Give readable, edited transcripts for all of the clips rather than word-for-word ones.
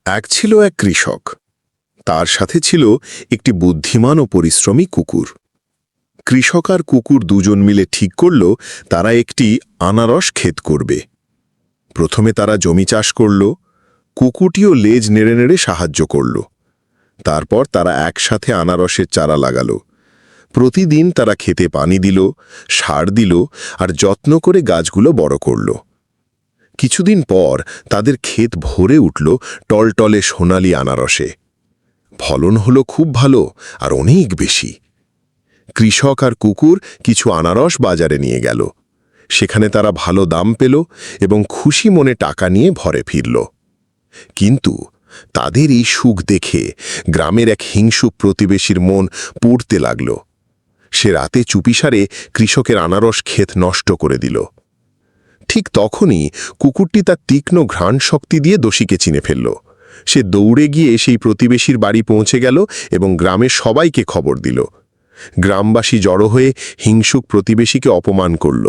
এক ছিল এক কৃষক। তার সাথে ছিল একটি বুদ্ধিমান ও পরিশ্রমী কুকুর। কৃষক আর কুকুর দুজন মিলে ঠিক করল তারা একটি আনারস ক্ষেত করবে। প্রথমে তারা জমি চাষ করল, কুকুরটিও লেজ নেড়ে নেড়ে সাহায্য করল। তারপর তারা একসাথে আনারসের চারা লাগাল। প্রতিদিন তারা খেতে পানি দিল, সার দিল আর যত্ন করে গাছগুলো বড় করল। কিছুদিন পর তাদের ক্ষেত ভরে উঠল টলটলে সোনালি আনারসে। ফলন হলো খুব ভালো আর অনেক বেশি। কৃষক আর কুকুর কিছু আনারস বাজারে নিয়ে গেল। সেখানে তারা ভালো দাম পেল এবং খুশি মনে টাকা নিয়ে ঘরে ফিরল। কিন্তু তাদের এই সুখ দেখে গ্রামের এক হিংসুক প্রতিবেশীর মন পুড়তে লাগল। সে রাতে চুপিসারে কৃষকের আনারস ক্ষেত নষ্ট করে দিল। ঠিক তখনই কুকুরটি তার তীক্ষ্ণ ঘ্রাণ শক্তি দিয়ে দোষীকে চিনে ফেলল। সে দৌড়ে গিয়ে সেই প্রতিবেশীর বাড়ি পৌঁছে গেল এবং গ্রামের সবাইকে খবর দিল। গ্রামবাসী জড়ো হয়ে হিংসুক প্রতিবেশীকে অপমান করল।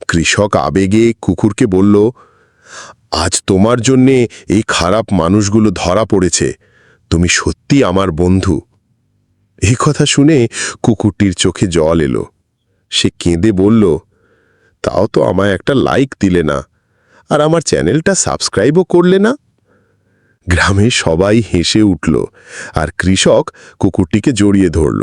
কৃষক আবেগে কুকুরকে বলল, আজ তোমার জন্যে এই খারাপ মানুষগুলো ধরা পড়েছে। তুমি সত্যি আমার বন্ধু। এই কথা শুনে কুকুরটির চোখে জল এলো। সে কেঁদে বলল, তাও তো আমায় একটা লাইক দিলে না, আর আমার চ্যানেলটা সাবস্ক্রাইবও করলে না। গ্রামে সবাই হেসে উঠল আর কৃষক কুকুরটিকে জড়িয়ে ধরল।